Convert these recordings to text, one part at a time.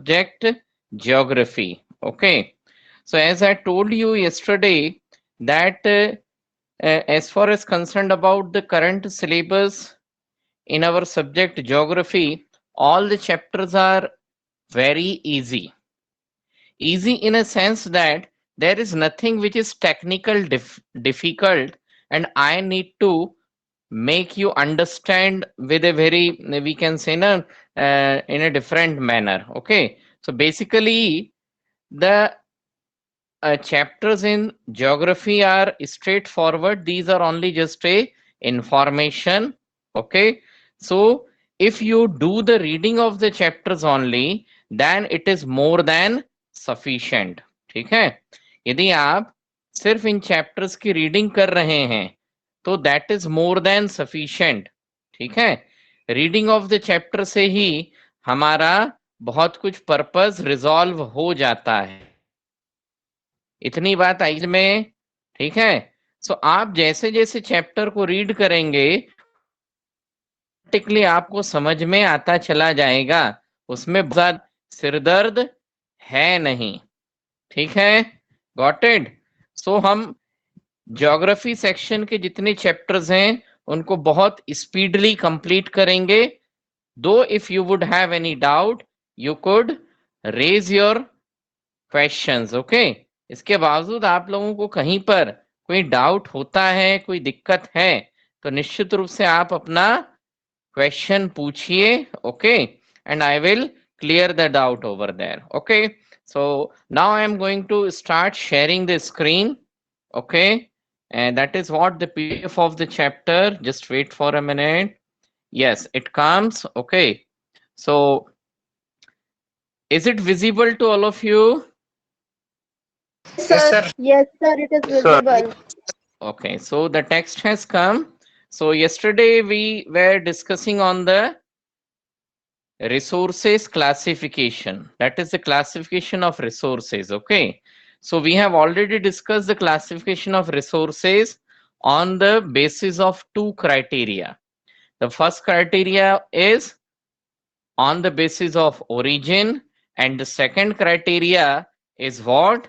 subject geography. Okay, so as I told you yesterday that as far as concerned about the current syllabus in our subject geography, all the chapters are very easy. Easy in a sense that there is nothing which is technical difficult, and I need to make you understand with a very, we can say, na, in a different manner. Okay, so basically the chapters in geography are straightforward. These are only just a information. Okay, so if you do the reading of the chapters only, then it is more than sufficient. ठीक है, यदि आप सिर्फ इन chapters की reading कर रहे हैं तो that is more than sufficient. ठीक है, रीडिंग ऑफ द चैप्टर से ही हमारा बहुत कुछ पर्पस रिजॉल्व हो जाता है. इतनी बात आई में. ठीक है, सो आप जैसे जैसे चैप्टर को रीड करेंगे ऑटोमेटिकली आपको समझ में आता चला जाएगा. उसमें बहुत सिरदर्द है नहीं. ठीक है, गॉट इट. सो हम ज्योग्राफी सेक्शन के जितने चैप्टर्स हैं उनको बहुत स्पीडली कंप्लीट करेंगे. दो if you would have any doubt you could raise your questions. Okay, इसके बावजूद आप लोगों को कहीं पर कोई डाउट होता है, कोई दिक्कत है, तो निश्चित रूप से आप अपना क्वेश्चन पूछिए. Okay, and I will clear the doubt over there. Okay, so now I am going to start sharing the screen. Okay, and that is what the PDF of the chapter. Just wait for a minute. Yes, it comes. Okay, so is it visible to all of you? Yes, sir. Yes, sir, it is Sir. visible. Okay, so the text has come. So yesterday we were discussing on the resources classification. That is the classification of resources. Okay, so we have already discussed the classification of resources on the basis of two criteria. The first criteria is on the basis of origin, and the second criteria is what?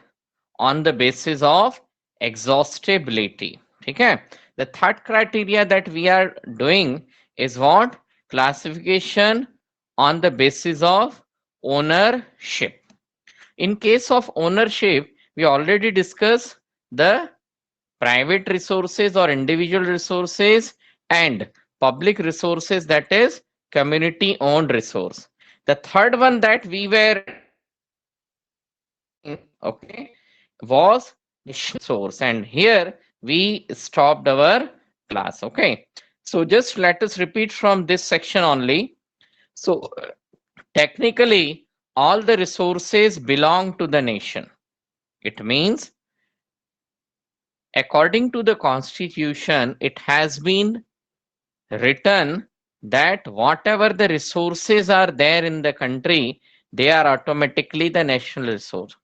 On the basis of exhaustibility. Okay, the third criteria that we are doing is what? Classification on the basis of ownership. In case of ownership, we already discussed the private resources or individual resources and public resources, that is community owned resource. The third one that we were, okay, was source, and here we stopped our class. Okay, so just let us repeat from this section only. So technically all the resources belong to the nation. It means according to the constitution it has been written that whatever the resources are there in the country, they are automatically the national resource.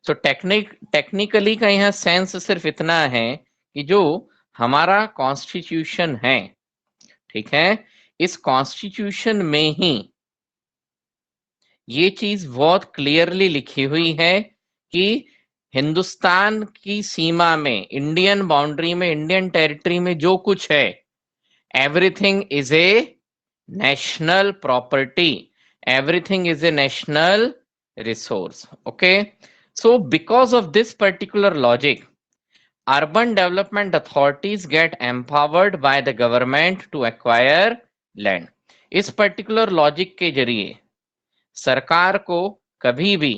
So technically का यहाँ sense सिर्फ इतना है कि जो हमारा constitution है, ठीक है, इस कॉन्स्टिट्यूशन में ही ये चीज बहुत क्लियरली लिखी हुई है कि हिंदुस्तान की सीमा में, इंडियन बाउंड्री में, इंडियन टेरिटरी में जो कुछ है, everything is a national property, everything is a national resource. Okay, so because of this particular logic, urban development authorities get empowered by the government to acquire land. इस particular logic के जरिए सरकार को कभी भी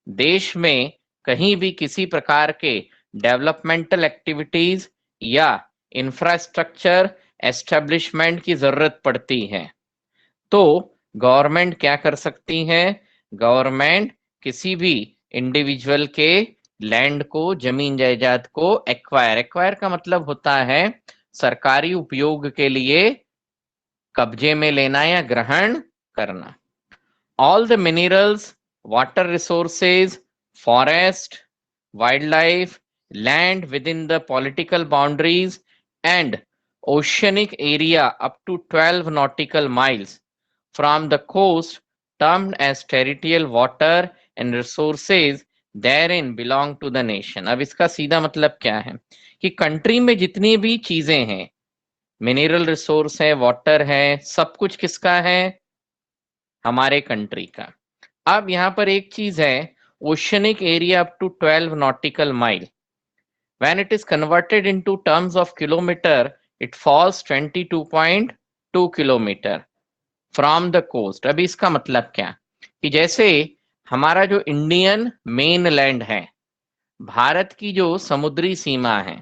देश में कहीं भी किसी प्रकार के डेवलपमेंटल एक्टिविटीज या इंफ्रास्ट्रक्चर एस्टेब्लिशमेंट की जरूरत पड़ती है तो गवर्नमेंट क्या कर सकती है? गवर्नमेंट किसी भी इंडिविजुअल के लैंड को, जमीन जायदाद को एक्वायर का मतलब होता है सरकारी उपयोग के लिए कब्जे में लेना या ग्रहण करना. All the minerals, water resources, forest, wildlife, land within the political boundaries, and oceanic area up to 12 nautical miles from the coast termed as territorial water and resources therein belong to the nation। अब इसका सीधा मतलब क्या है कि country में जितनी भी चीजें हैं, मिनरल रिसोर्स है, वाटर है, सब कुछ किसका है? हमारे कंट्री का। अब यहाँ पर एक चीज है, oceanic area up to 12 nautical mile, when it is converted into terms of kilometer it falls 22.2 kilometre from the coast. अभी इसका मतलब क्या कि जैसे हमारा जो इंडियन मेन लैंड है, भारत की जो समुद्री सीमा है,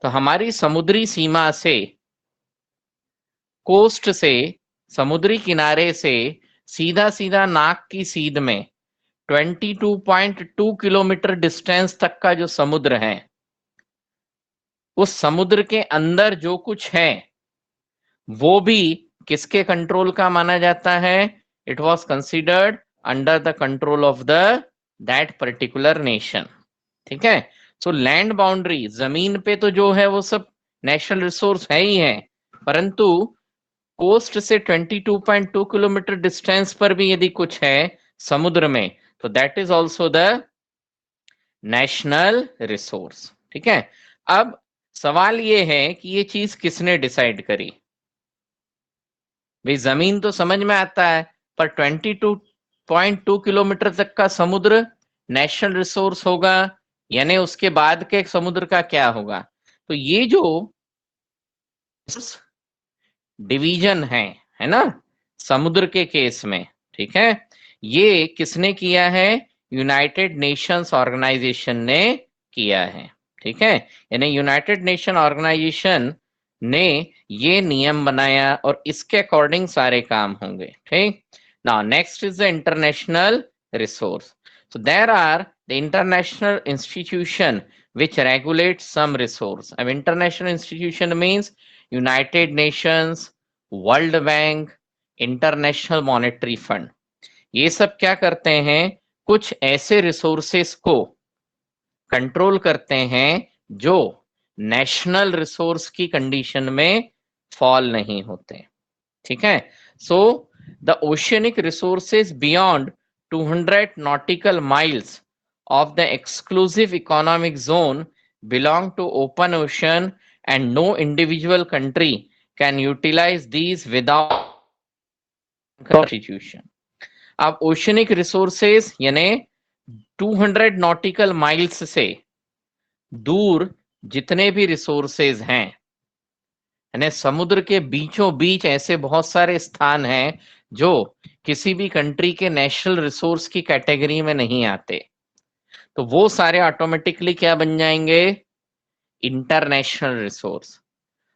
तो हमारी समुद्री सीमा से, कोस्ट से, समुद्री किनारे से सीधा सीधा नाक की सीध में 22.2 किलोमीटर डिस्टेंस तक का जो समुद्र है, उस समुद्र के अंदर जो कुछ है वो भी किसके कंट्रोल का माना जाता है? It was considered under the control of the that particular nation. ठीक है, सो लैंड बाउंड्री, जमीन पे तो जो है वो सब नेशनल रिसोर्स है ही है, परंतु कोस्ट से 22.2 किलोमीटर डिस्टेंस पर भी यदि कुछ है समुद्र में, तो that is also the national resource. ठीक है, अब सवाल ये है कि ये चीज किसने डिसाइड करी? भाई जमीन तो समझ में आता है, पर 22.2 किलोमीटर तक का समुद्र नेशनल रिसोर्स होगा, यानी उसके बाद के समुद्र का क्या होगा? तो ये जो डिवीजन है ना, समुद्र के केस में, ठीक है, ये किसने किया है? यूनाइटेड नेशंस ऑर्गेनाइजेशन ने किया है। ठीक है, यानी यूनाइटेड नेशन ऑर्गेनाइजेशन ने ये नियम बनाया और इसके अकॉर्डिंग सारे काम होंगे। ठीक, now next is the international resource. So there are the international institution which regulate some resource. अब international institution means United Nations, world bank, international monetary fund. ये सब क्या करते हैं? कुछ ऐसे रिसोर्सेस को कंट्रोल करते हैं जो नेशनल रिसोर्स की कंडीशन में फॉल नहीं होते। ठीक है, so the oceanic resources beyond 200 nautical miles of the exclusive economic zone belong to open ocean and no individual country can utilize these without constitution। अब ओशनिक रिसोर्सेज यानी 200 nautical miles से दूर जितने भी रिसोर्सेज हैं, यानी समुद्र के बीचों बीच ऐसे बहुत सारे स्थान हैं जो किसी भी कंट्री के नेशनल रिसोर्स की कैटेगरी में नहीं आते, तो वो सारे ऑटोमेटिकली क्या बन जाएंगे? International resource.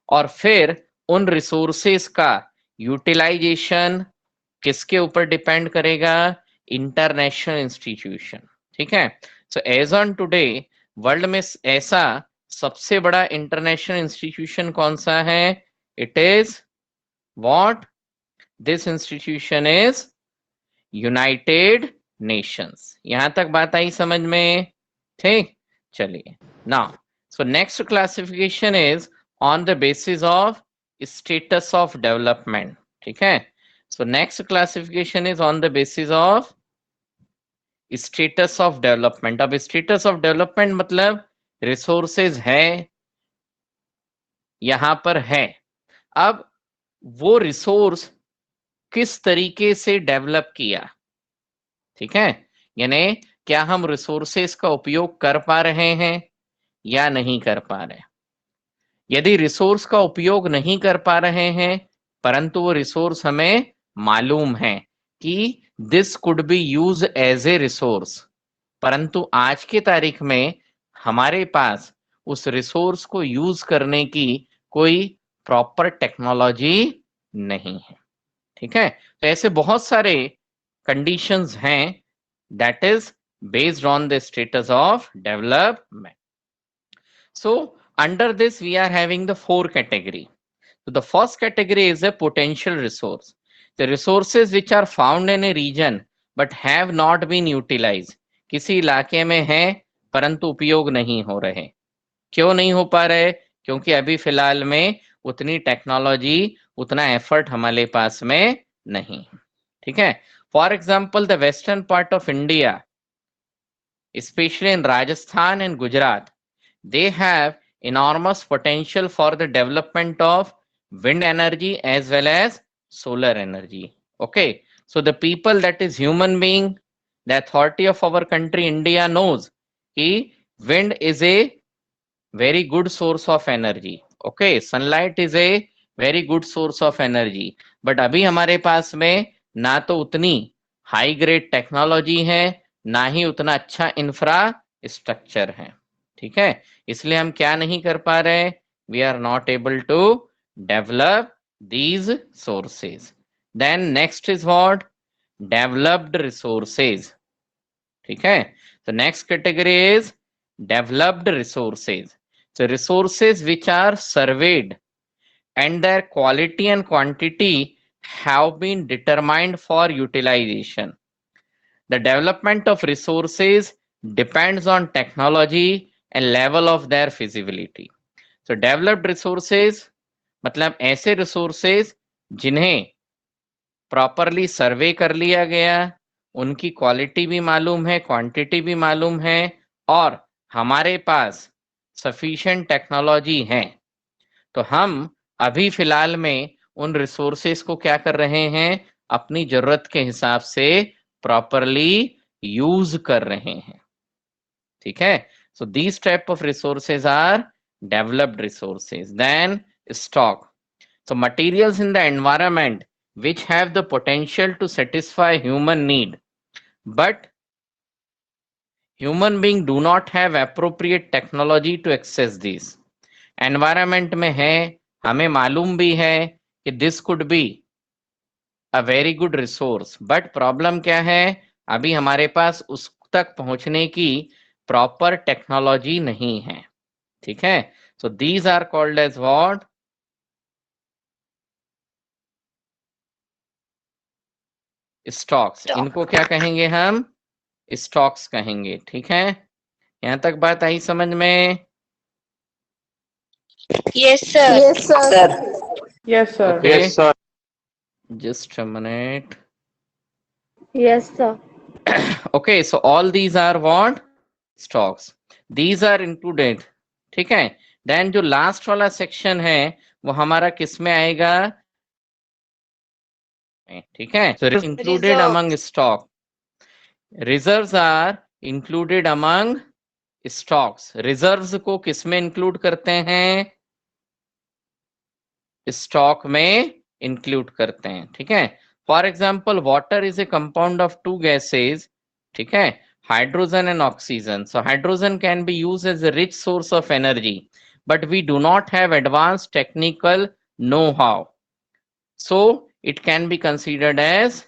और फिर उन रिसोर्सेस का यूटिलाइजेशन किसके ऊपर डिपेंड करेगा? International institution. ठीक है, so as on today world में ऐसा सबसे बड़ा इंटरनेशनल इंस्टीट्यूशन कौन सा है? It is what? This institution is United Nations. यहां तक बात आई समझ में? ठीक, चलिए now so next classification is on the basis of status of development. ठीक है, so next classification is on the basis of status of development। अब status of development मतलब resources है, यहां पर है, अब वो रिसोर्स किस तरीके से डेवलप किया। ठीक है, यानी क्या हम रिसोर्सेस का उपयोग कर पा रहे हैं या नहीं कर पा रहे। यदि रिसोर्स का उपयोग नहीं कर पा रहे हैं परंतु वो रिसोर्स हमें मालूम है कि this could be use as a resource, परंतु आज के तारीख में हमारे पास उस रिसोर्स को यूज करने की कोई प्रॉपर टेक्नोलॉजी नहीं है। ठीक है, तो ऐसे बहुत सारे कंडीशंस हैं that is based on the status of development. So under this we are having the 4 category. So the first category is a potential resource, the resources which are found in a region but have not been utilized। किसी इलाके में है परंतु उपयोग नहीं हो रहे। क्यों नहीं हो पा रहे? क्योंकि अभी फिलहाल में उतनी टेक्नोलॉजी, उतना एफर्ट हमारे पास में नहीं। ठीक है, For example, the western part of India, especially in Rajasthan and Gujarat, they have enormous potential for the development of wind energy as well as solar energy. Okay, so the people, that is human being, the authority of our country India knows कि wind is a very good source of energy. Okay, sunlight is a very good source of energy. But अभी हमारे पास में ना तो उतनी high grade technology है, ना ही उतना अच्छा इंफ्रास्ट्रक्चर है. ठीक है, इसलिए हम क्या नहीं कर पा रहे, we are not able to develop these sources. Then next is what, developed resources. ठीक है, so next category is developed resources. So resources which are surveyed and their quality and quantity have been determined for utilization. The development of resources depends on technology and level of their feasibility. So developed resources मतलब ऐसे resources जिन्हें properly सर्वे कर लिया गया, उनकी quality भी मालूम है, क्वांटिटी भी मालूम है, और हमारे पास सफिशिएंट टेक्नोलॉजी है. तो हम अभी फिलहाल में उन रिसोर्सेस को क्या कर रहे हैं, अपनी जरूरत के हिसाब से प्रॉपरली यूज कर रहे हैं. ठीक है, so these type of resources are developed resources. Then stock. So materials in the environment which have the potential to satisfy human need, but human being do not have appropriate technology to access these. Environment में है, हमें मालूम भी है कि this could be a very good resource, but problem क्या है, अभी हमारे पास उस तक पहुंचने की प्रॉपर टेक्नोलॉजी नहीं है. ठीक है, so these are called as what, stocks. इनको क्या कहेंगे हम, स्टॉक्स कहेंगे. ठीक है, यहां तक बात आई समझ में? Yes, sir. Yes, sir. Yes, sir. Okay. Yes, sir. Just a minute. Yes, sir. Okay, so all these are what, stocks. These are included. ठीक है, देन जो लास्ट वाला सेक्शन है वो हमारा किस में आएगा? ठीक है, so included Reserves. among stock. Reserves are included among stocks. Reserves को किस में इंक्लूड करते हैं? स्टॉक में इंक्लूड करते हैं. ठीक है, for example water is a compound of two gases. ठीक है, hydrogen and oxygen. So hydrogen can be use as a rich source of energy, but we do not have advance technical know how, so it can be considered as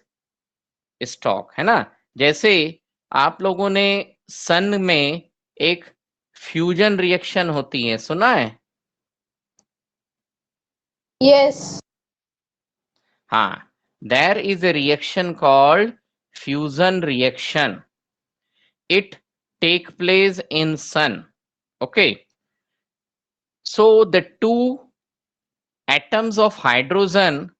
stock. है ना, जैसे आप लोगों ने सन में एक फ्यूजन रिएक्शन होती है, सुना है? Yes. हाँ, there is a reaction called fusion reaction. It take place in sun. Okay, so the two atoms of hydrogen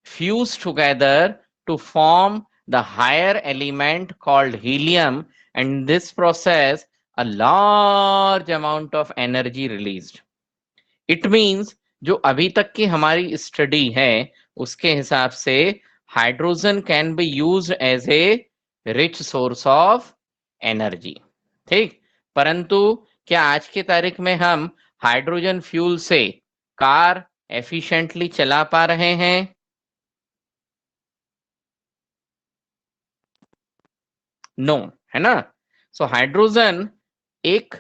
fuse together to form the higher element called helium, and in this process a large amount of energy released. It means जो अभी तक की हमारी study है उसके हिसाब से hydrogen can be used as a rich source of energy. ठीक, परंतु क्या आज की तारीख में हम हाइड्रोजन फ्यूल से कार एफिशिएंटली चला पा रहे हैं? नो, है ना. सो हाइड्रोजन एक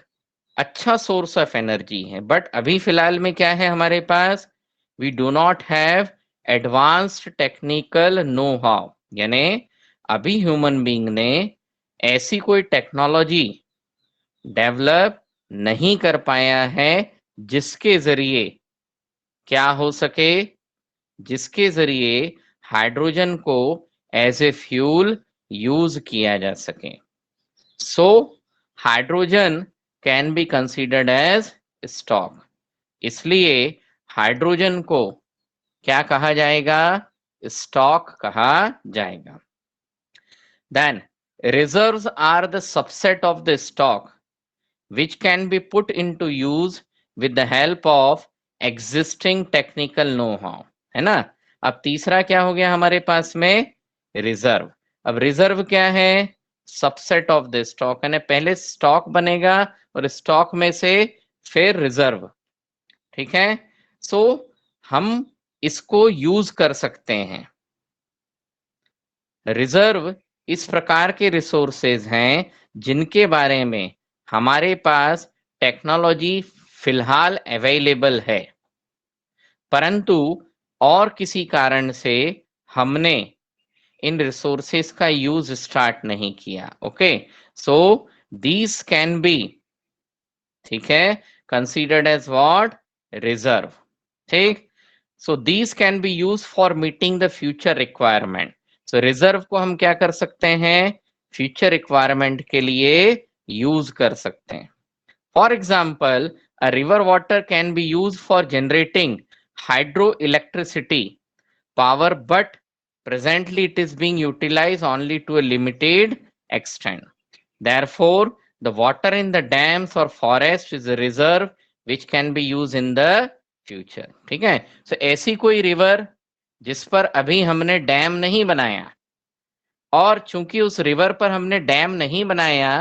अच्छा सोर्स ऑफ एनर्जी है, बट अभी फिलहाल में क्या है हमारे पास, we do not have advanced technical know how. यानी अभी ह्यूमन बीइंग ने ऐसी कोई टेक्नोलॉजी डेवलप नहीं कर पाया है जिसके जरिए क्या हो सके, जिसके जरिए हाइड्रोजन को एज ए फ्यूल यूज किया जा सके. So hydrogen can be considered as stock. इसलिए हाइड्रोजन को क्या कहा जाएगा, स्टॉक कहा जाएगा. Then reserves are the subset of the stock which can be put into use with the help of existing technical know-how, है ना। अब तीसरा क्या हो गया हमारे पास में, रिजर्व। अब रिजर्व क्या है, सबसेट ऑफ द स्टॉक, यानी पहले स्टॉक बनेगा और स्टॉक में से फिर रिजर्व, ठीक है। सो हम इसको यूज कर सकते हैं। रिजर्व इस प्रकार के रिसोर्सेज हैं जिनके बारे में हमारे पास टेक्नोलॉजी फिलहाल अवेलेबल है, परंतु और किसी कारण से हमने इन रिसोर्सेज का यूज स्टार्ट नहीं किया। Okay, so these can be, ठीक है, कंसीडर्ड एज व्हाट, रिजर्व। ठीक, so these can be use for meeting the future requirement. So reserve को हम क्या कर सकते हैं, फ्यूचर रिक्वायरमेंट के लिए यूज कर सकते हैं। For example, a river water can be use for generating hydro electricity power, but presently it is being utilized only to a limited extent. Therefore, the water in the dams or forest is a reserve which can be used in the future. ठीक है, so ऐसी कोई river जिस पर अभी हमने dam नहीं बनाया, और चूंकि उस रिवर पर हमने डैम नहीं बनाया,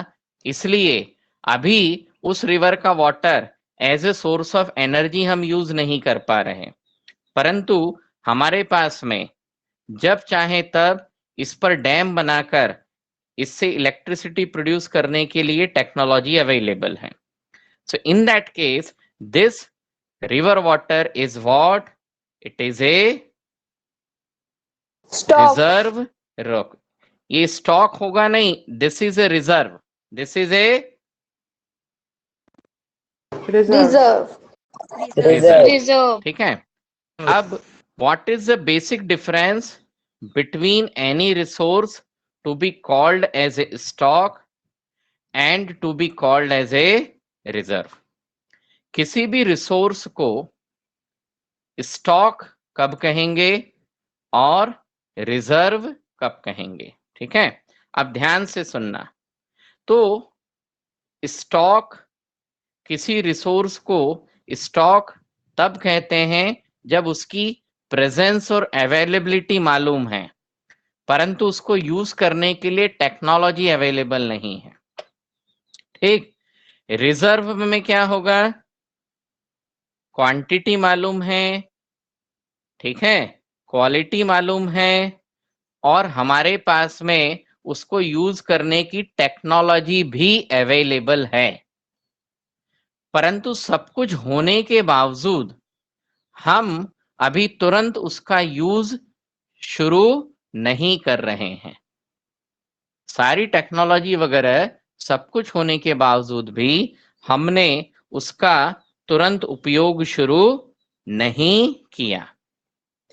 इसलिए अभी उस रिवर का water as a source of energy हम यूज नहीं कर पा रहे, परंतु हमारे पास में जब चाहे तब इस पर डैम बनाकर इससे इलेक्ट्रिसिटी प्रोड्यूस करने के लिए टेक्नोलॉजी अवेलेबल है। So in that case this river water is what, it is a Stock. Reserve rock. ये स्टॉक होगा नहीं, this is a reserve, this is a Reserve. Reserve. Reserve. ठीक है, अब what is the basic difference between any resource to be called as a stock and to be called as a reserve? किसी भी resource को stock कब कहेंगे और reserve कब कहेंगे, ठीक है। अब ध्यान से सुनना, तो स्टॉक, किसी रिसोर्स को स्टॉक तब कहते हैं जब उसकी प्रेजेंस और अवेलेबिलिटी मालूम है, परंतु उसको यूज करने के लिए टेक्नोलॉजी अवेलेबल नहीं है। ठीक, रिजर्व में क्या होगा, क्वांटिटी मालूम है, ठीक है, क्वालिटी मालूम है, और हमारे पास में उसको यूज करने की टेक्नोलॉजी भी अवेलेबल है, परंतु सब कुछ होने के बावजूद हम अभी तुरंत उसका यूज शुरू नहीं कर रहे हैं। सारी टेक्नोलॉजी वगैरह सब कुछ होने के बावजूद भी हमने उसका तुरंत उपयोग शुरू नहीं किया।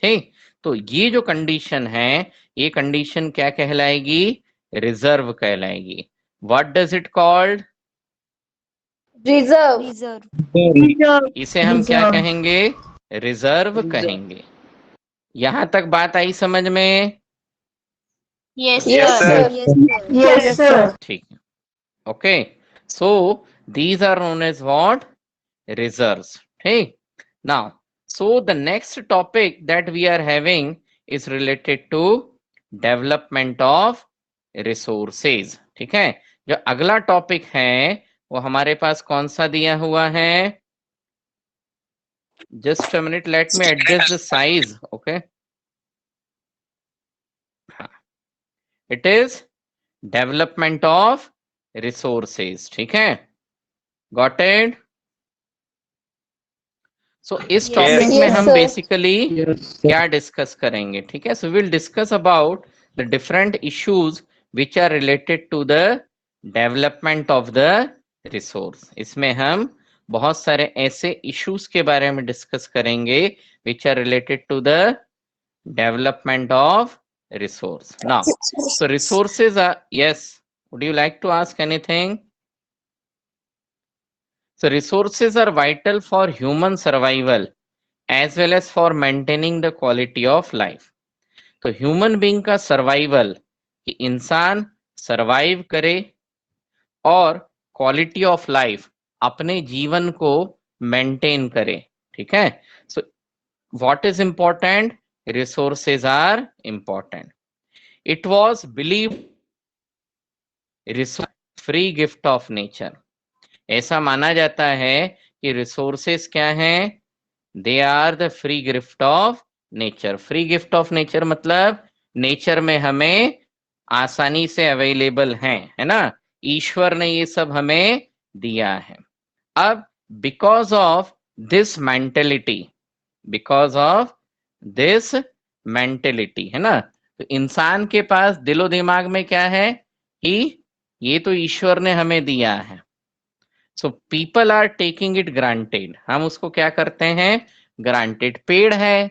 ठीक, तो ये जो कंडीशन है, ये कंडीशन क्या कहलाएगी, रिजर्व कहलाएगी। What does it called, Reserve. Reserve. इसे हम क्या कहेंगे, रिजर्व कहेंगे। यहां तक बात आई समझ में? Yes, Yes, sir. sir. Yes, sir. ठीक है, okay, so these are known as what, reserves. ठीक, now so the next topic that we are having is related to development of resources. ठीक है, जो अगला टॉपिक है वो हमारे पास कौन सा दिया हुआ है, just a minute, let me adjust the size. Okay, it is development of resources. ठीक है, गॉट इट। सो इस टॉपिक में Yes, हम sir. बेसिकली क्या डिस्कस करेंगे, ठीक है। So will discuss about the different issues which are related to the development of the resource. इसमें हम बहुत सारे ऐसे इश्यूज के बारे में डिस्कस करेंगे which are related to the development of resource. Now, so resources are, yes, would you like to ask anything? So resources are vital for human survival as well as for maintaining the quality of life. तो human being का survival कि इंसान survive करे और quality of life अपने जीवन को maintain करे, ठीक है। So what is important? Resources are important. It was believe resource free gift of nature. ऐसा माना जाता है कि रिसोर्सेस क्या हैं? They are the free gift of nature. Free gift of nature मतलब नेचर में हमें आसानी से अवेलेबल हैं, है ना। ईश्वर ने ये सब हमें दिया है। अब because of this mentality, because of this mentality, है ना, तो इंसान के पास दिलो दिमाग में क्या है कि ये तो ईश्वर ने हमें दिया है। So people are taking it granted. हम उसको क्या करते हैं? ग्रांटेड। पेड़ है,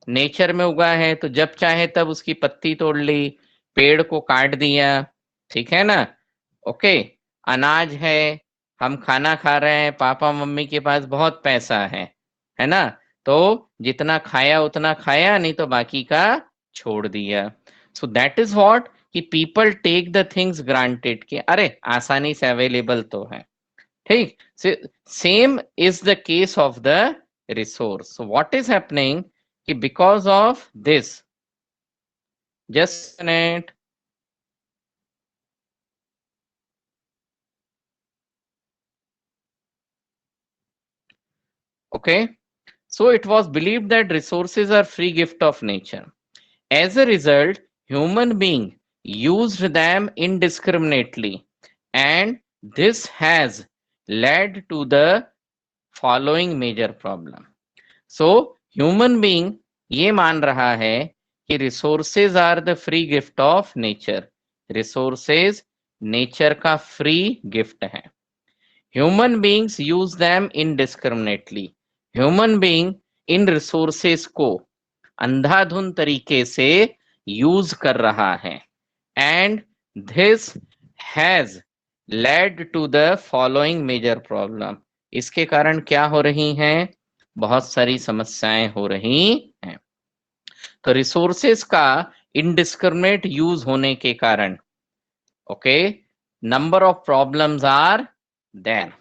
नेचर में उगा है, तो जब चाहे तब उसकी पत्ती तोड़ ली, पेड़ को काट दिया, ठीक है ना। ओके। अनाज है, हम खाना खा रहे हैं, पापा मम्मी के पास बहुत पैसा है ना, तो जितना खाया उतना खाया, नहीं तो बाकी का छोड़ दिया। सो दैट इज व्हाट कि people take the things granted, कि अरे आसानी से अवेलेबल तो है, ठीक। Same is the case of the resource. So what is happening कि because of this, just minute, okay, so it was believed that resources are free gift of nature. As a result, human being used them indiscriminately, and this has led to the following major problem. So human being ये मान रहा है कि resources are the free gift of nature. Resources nature का free gift है. Human beings use them indiscriminately. Human being इन resources को अंधाधुन तरीके से यूज कर रहा है, and this has led to the following major problem. इसके कारण क्या हो रही हैं? बहुत सारी समस्याएं हो रही हैं। तो रिसोर्सेस का इनडिस्क्रिमिनेट यूज होने के कारण, okay, number of problems are there.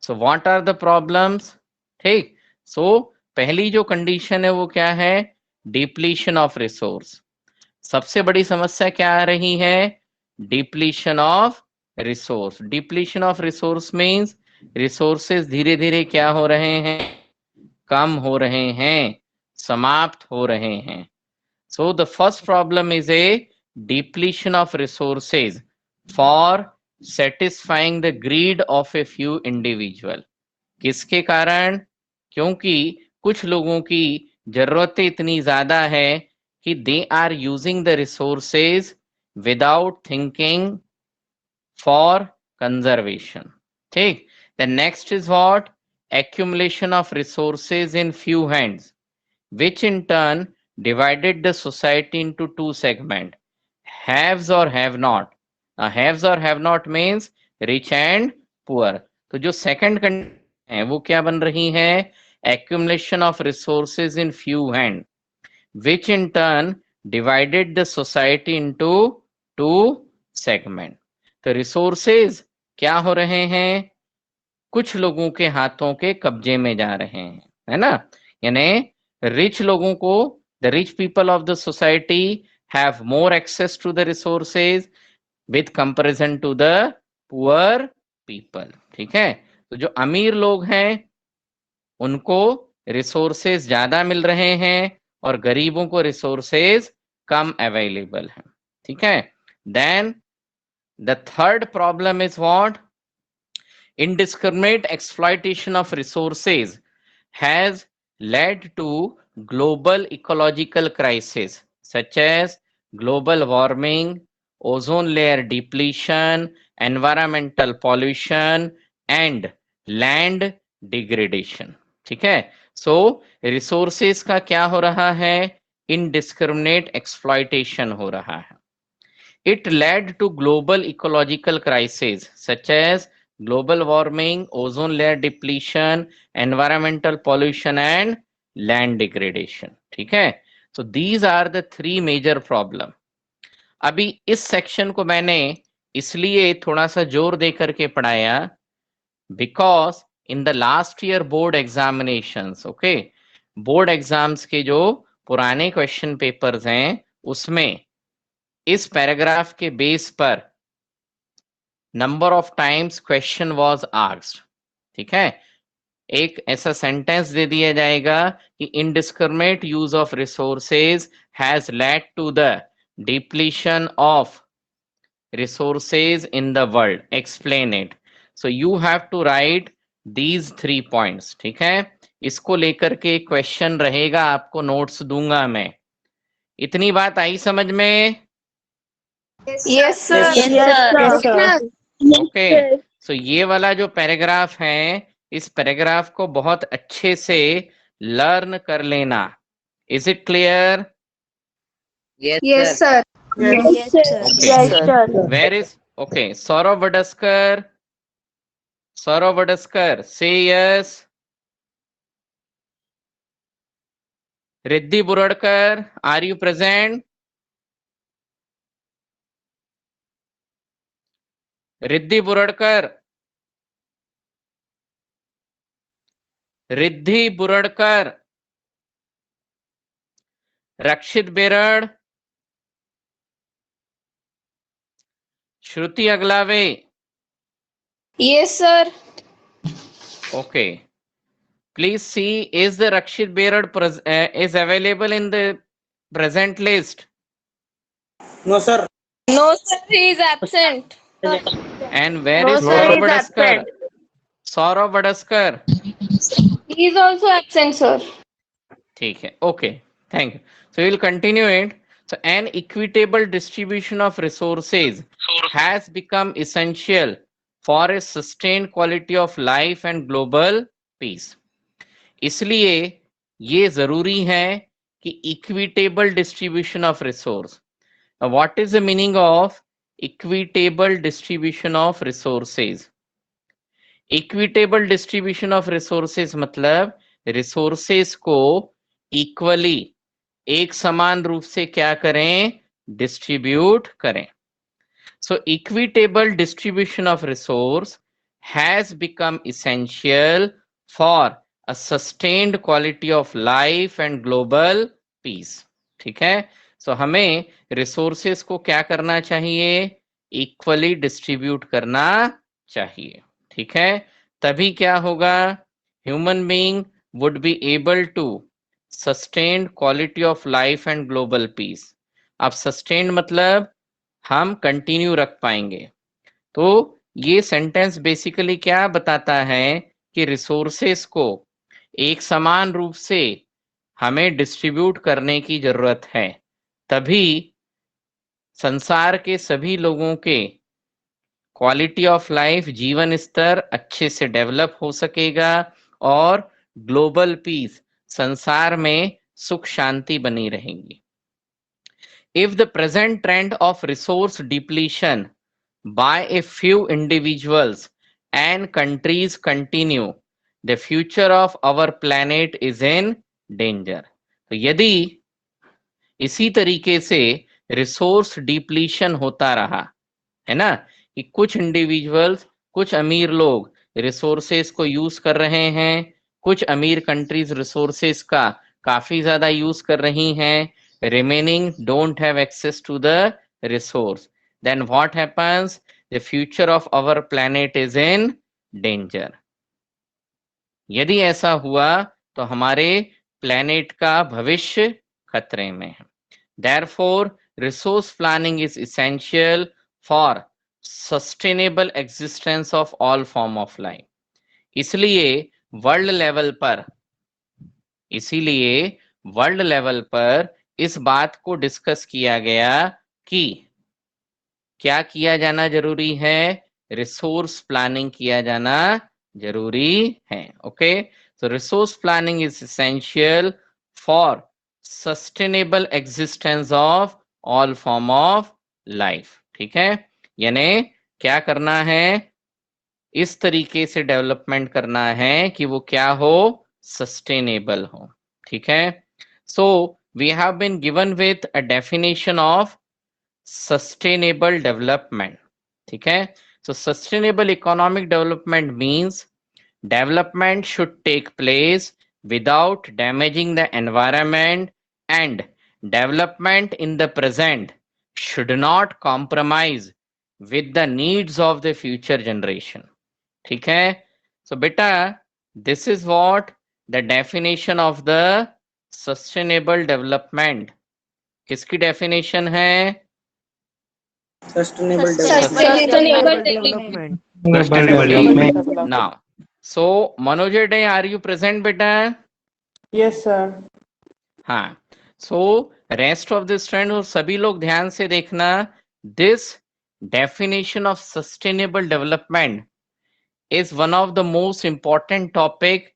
So what are the problems? ठीक। सो पहली जो कंडीशन है वो क्या है? Depletion of resource. सबसे बड़ी समस्या क्या आ रही है? Depletion of resource. Depletion of resource means resources धीरे धीरे क्या हो रहे हैं? कम हो रहे हैं, समाप्त हो रहे हैं। So the first problem is a depletion of resources for satisfying the greed of a few individual. किसके कारण? क्योंकि कुछ लोगों की जरूरतें इतनी ज्यादा है कि they are using the resources without thinking for conservation, ठीक। The next is what? accumulation of resources in few hands, which in turn divided the society into two segments, haves or have not. Haves or have not means rich and poor. तो जो second condition है वो क्या बन रही है? accumulation of resources in few hands, which in turn divided the society into two segments. तो resources क्या हो रहे हैं? कुछ लोगों के हाथों के कब्जे में जा रहे हैं, है ना। यानी रिच लोगों को, the rich people of the society have more access to the resources with comparison to the poor people, ठीक है। तो जो अमीर लोग हैं उनको रिसोर्सेज ज्यादा मिल रहे हैं और गरीबों को रिसोर्सेज कम अवेलेबल है, ठीक है। Then the third problem is what? Indiscriminate exploitation of resources has led to global ecological crises such as global warming, ozone layer depletion, environmental pollution and land degradation, ठीक है। सो रिसोर्सेस का क्या हो रहा है? इनडिस्क्रिमिनेट एक्सप्लॉयटेशन हो रहा है। It led to global ecological crises such as global warming, ozone layer depletion, environmental pollution and land degradation, ठीक है। So these are the three major problem. अभी इस सेक्शन को मैंने इसलिए थोड़ा सा जोर दे करके पढ़ाया because in the last year board examinations, okay, board exams के जो पुराने क्वेश्चन पेपर्स हैं उसमें इस पैराग्राफ के बेस पर number of times question was asked. ठीक है, एक ऐसा सेंटेंस दे दिया जाएगा कि indiscriminate use of resources has led to the depletion of resources in the world, explain it. So you have to write these 3 points. ठीक है, इसको लेकर के क्वेश्चन रहेगा, आपको नोट्स दूंगा मैं। इतनी बात आई समझ में? Yes, sir. Yes, sir. Okay, so ये वाला जो पैराग्राफ है, इस पैराग्राफ को बहुत अच्छे से लर्न कर लेना। Is it clear? Yes, sir. Yes, sir. Yes, sir. Where is, okay, Saurav Vadaskar, Saurav Vadaskar, say yes. Riddhi Buradkar, are you present? Riddhi Buradkar, Riddhi Buradkar, Rakshit Berad, Shruti Aglave. Yes, sir. Okay, please see, is the Rakshit Berad is available in the present list? No, sir. No, sir. He is absent. And where No, is sir, Saurav he is Vadaskar? absent. Saurav Vadaskar. He is also absent, sir. ठीक है, okay, thank you. So we'll continue it. So an equitable distribution of resources has become essential for a sustained quality of life and global peace. इसलिए ये जरूरी है कि equitable distribution of resource. What is the meaning of equitable distribution of resources? Equitable distribution of resources मतलब resources को equally, एक समान रूप से क्या करें? डिस्ट्रीब्यूट करें। So equitable distribution of resource has become essential for a sustained quality of life and global peace. ठीक है, सो हमें रिसोर्सेस को क्या करना चाहिए? इक्वली डिस्ट्रीब्यूट करना चाहिए। ठीक है, तभी क्या होगा? Human being would be able to sustain quality of life and global peace. अब सस्टेन मतलब हम कंटिन्यू रख पाएंगे। तो ये सेंटेंस बेसिकली क्या बताता है कि रिसोर्सेस को एक समान रूप से हमें डिस्ट्रीब्यूट करने की जरूरत है, तभी संसार के सभी लोगों के क्वालिटी ऑफ लाइफ, जीवन स्तर अच्छे से डेवलप हो सकेगा और ग्लोबल पीस, संसार में सुख शांति बनी रहेगी। If the present trend of resource depletion by a few individuals and countries continue, the future of our planet is in danger. तो यदि इसी तरीके से रिसोर्स डिप्लीशन होता रहा, है ना, कि कुछ इंडिविजुअल्स, कुछ अमीर लोग रिसोर्सेस को यूज कर रहे हैं, कुछ अमीर कंट्रीज रिसोर्सेस का काफी ज्यादा यूज कर रही हैं, remaining don't have access to the resource, then what happens? The future of our planet is in danger. यदि ऐसा हुआ तो हमारे प्लेनेट का भविष्य खतरे में है। Therefore, resource planning is essential for sustainable existence of all form of life. इसीलिए वर्ल्ड लेवल पर इस बात को डिस्कस किया गया कि क्या किया जाना जरूरी है? रिसोर्स प्लानिंग किया जाना जरूरी है। Okay, so resource planning is essential for sustainable existence of all form of life. ठीक है, यानी क्या करना है? इस तरीके से डेवलपमेंट करना है कि वो क्या हो? सस्टेनेबल हो। ठीक है, so we have been given with a definition of sustainable development, ठीक है। So sustainable economic development means development should take place without damaging the environment, and development in the present should not compromise with the needs of the future generation, ठीक है। so beta, this is what the definition of the sustainable development, किसकी definition है? Sustainable Sustainable development. Sustainable. Now, so Manoj Day, are you present beta? Yes, sir. हाँ, so rest of the students सभी लोग ध्यान से देखना, this definition of sustainable development is one of the most important topic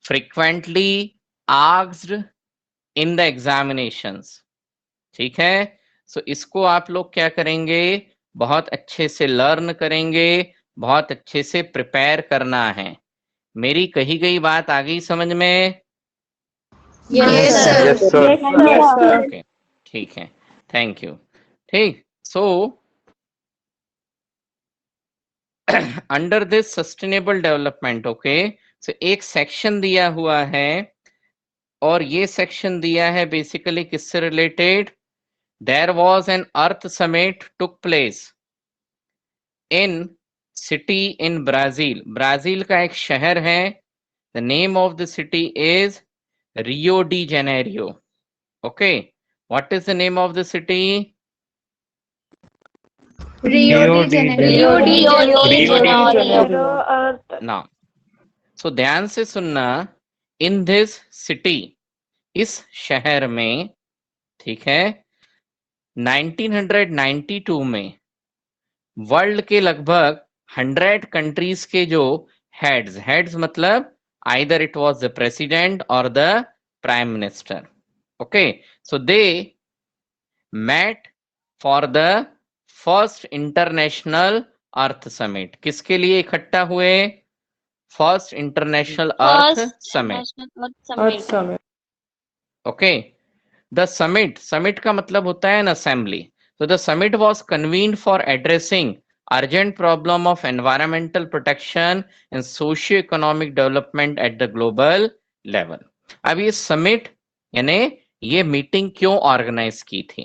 frequently asked in the examinations, ठीक है। so इसको आप लोग क्या करेंगे, बहुत अच्छे से लर्न करेंगे, बहुत अच्छे से प्रिपेयर करना है। मेरी कही गई बात आ गई समझ में? Yes, sir. ओके, ठीक है, थैंक यू। ठीक, so under this sustainable development, okay, so एक सेक्शन दिया हुआ है, और ये सेक्शन दिया है बेसिकली किससे related? There was an earth summit took place in city in Brazil, Brazil का एक शहर है, the name of the city is Rio de Janeiro. Okay, what is the name of the city? Rio de Janeiro. Now, so ध्यान से सुनना, in this city, इस शहर में, ठीक है, 1992 में वर्ल्ड के लगभग 100 कंट्रीज के जो हेड्स मतलब either it was the president or the prime minister, okay, so they met for the first international earth summit. किसके लिए इकट्ठा हुए? first international earth summit, okay। the summit का मतलब होता है an assembly, so the summit was convened for addressing urgent problem of environmental protection and socio-economic development at the global level. अब ये समिट यानी ये मीटिंग क्यों ऑर्गेनाइज की थी?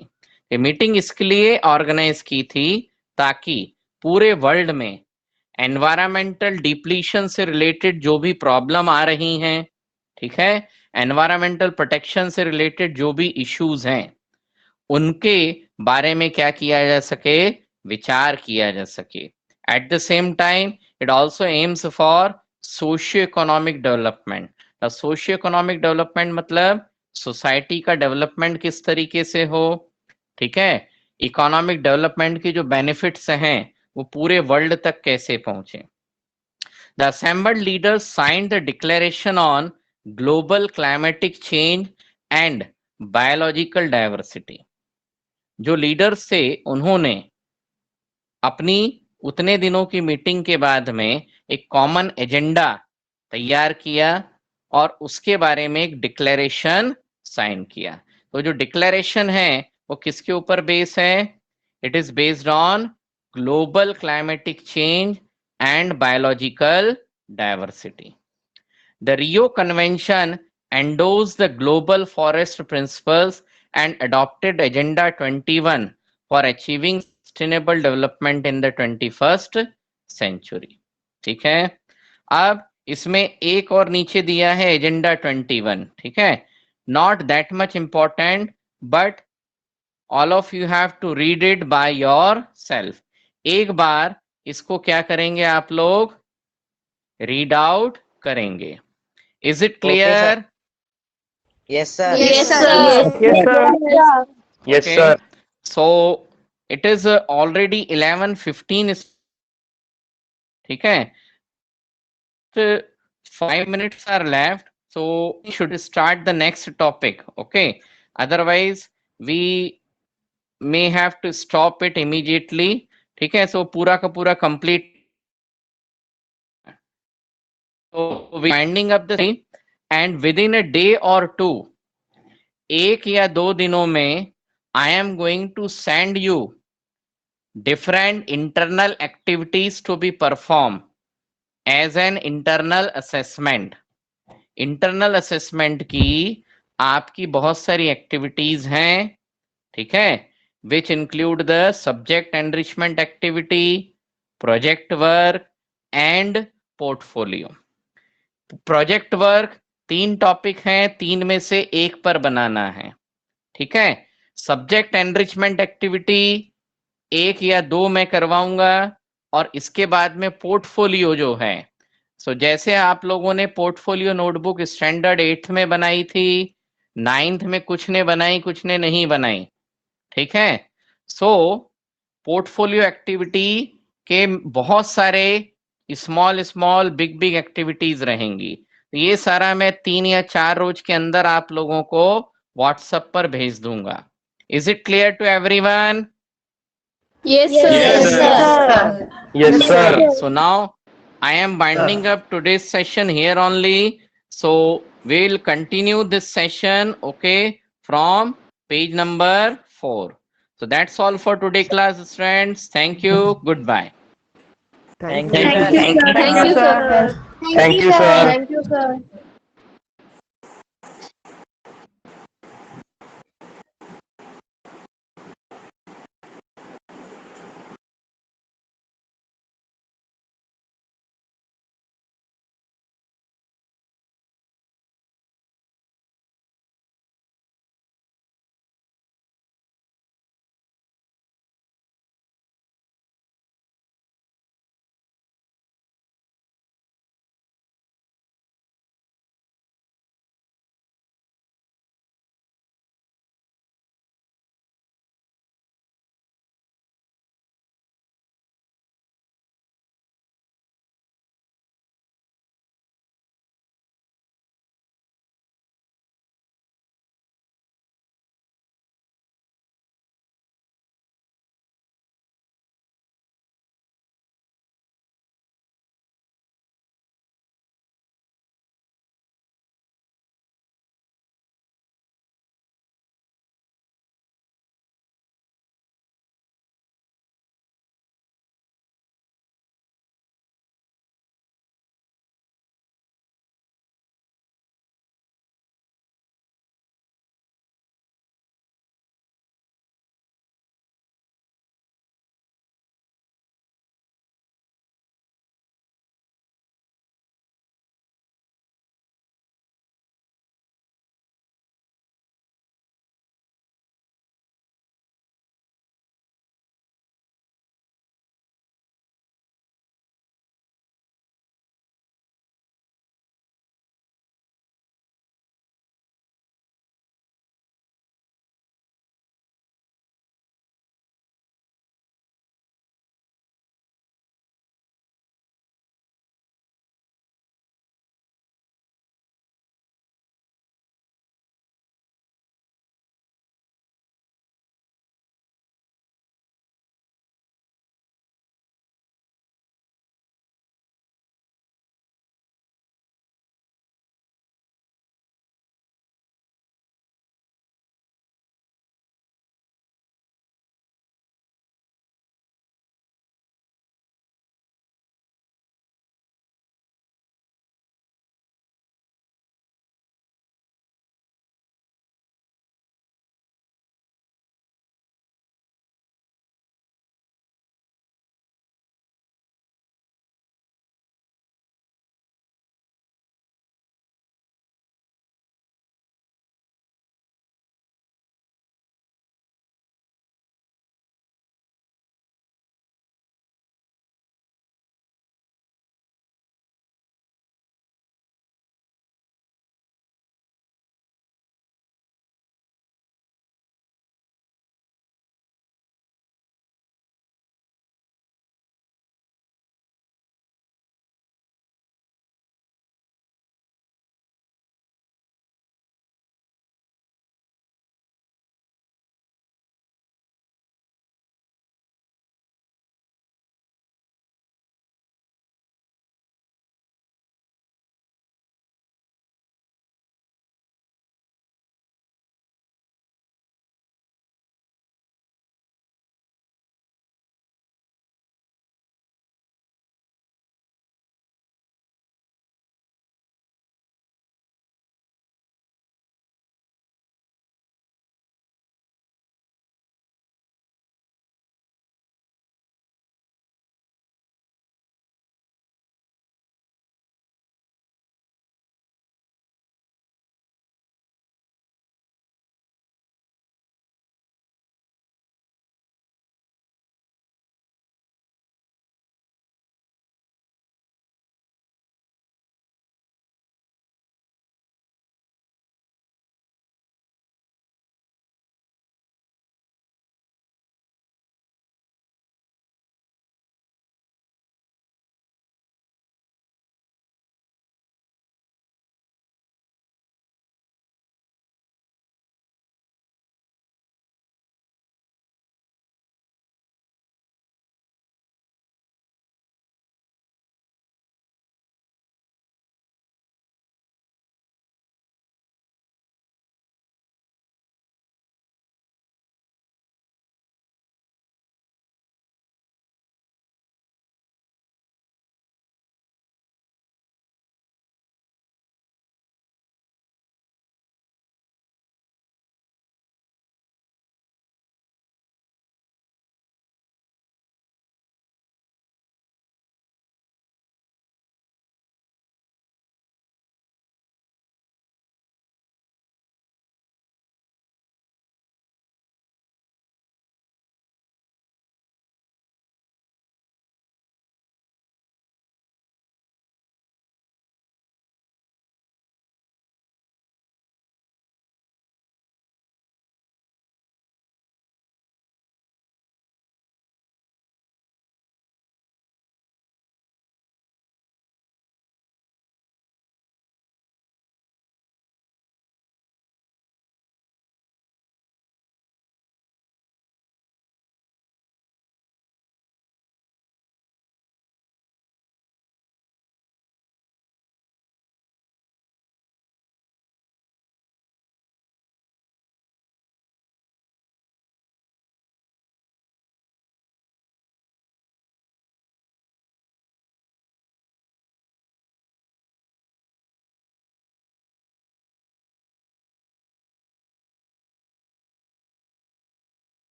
ये मीटिंग इसके लिए ऑर्गेनाइज की थी ताकि पूरे वर्ल्ड में एनवायरमेंटल डिप्लीशन से रिलेटेड जो भी प्रॉब्लम आ रही हैं, ठीक है, एनवायरमेंटल प्रोटेक्शन से रिलेटेड जो भी इश्यूज हैं, उनके बारे में क्या किया जा सके, विचार किया जा सके। At the same time it also AIIMS for socio economic development. Socio economic development मतलब सोसाइटी का डेवलपमेंट किस तरीके से हो, ठीक है, इकोनॉमिक डेवलपमेंट के जो बेनिफिट्स हैं वो पूरे वर्ल्ड तक कैसे पहुंचे। The assembled leaders signed the declaration on global climatic change and biological diversity. जो लीडर्स थे उन्होंने अपनी उतने दिनों की मीटिंग के बाद में एक कॉमन एजेंडा तैयार किया और उसके बारे में एक डिक्लेरेशन साइन किया। तो जो डिक्लेरेशन है वो किसके ऊपर बेस है? It is based on global climatic change and biological diversity. The Rio convention endorsed the global forest principles and adopted agenda 21 for achieving sustainable development in the 21st century, ठीक है। अब इसमें एक और नीचे दिया है एजेंडा 21, ठीक है, not that much important but all of you have to read it by yourself. एक बार इसको क्या करेंगे आप लोग, रीड आउट करेंगे। Is it clear? Yes, sir. Yes, sir. Yes, Okay. sir. So it is already 11:15, ठीक है, so 5 minutes are left, so we should start the next topic, okay, otherwise we may have to stop it immediately, ठीक है। so पूरा का पूरा complete, so we winding up the thing and within a day or two, एक या दो दिनों में I am going to send you different internal activities to be performed as an internal assessment. Internal assessment की आपकी बहुत सारी activities हैं, ठीक है, which include the subject enrichment activity, project work and portfolio. Project work 3 topic हैं, 3 में से एक पर बनाना है, ठीक है. सब्जेक्ट एनरिचमेंट एक्टिविटी 1 या 2 में करवाऊंगा, और इसके बाद में पोर्टफोलियो जो है, सो जैसे आप लोगों ने पोर्टफोलियो नोटबुक स्टैंडर्ड 8th में बनाई थी, 9th में कुछ ने बनाई कुछ ने नहीं बनाई, ठीक है. सो पोर्टफोलियो एक्टिविटी के बहुत सारे स्मॉल बिग एक्टिविटीज रहेंगी. ये सारा मैं 3 या 4 रोज के अंदर आप लोगों को व्हाट्सएप पर भेज दूंगा. Is it clear to everyone? Yes, sir. Yes, sir. Yes, sir. So now I am winding up today's session here only. So we'll continue this session, okay, from page number 4. So that's all for today, class friends. Thank you. Goodbye. Thank you. Thank you, sir. Thank you, sir. Thank you, sir.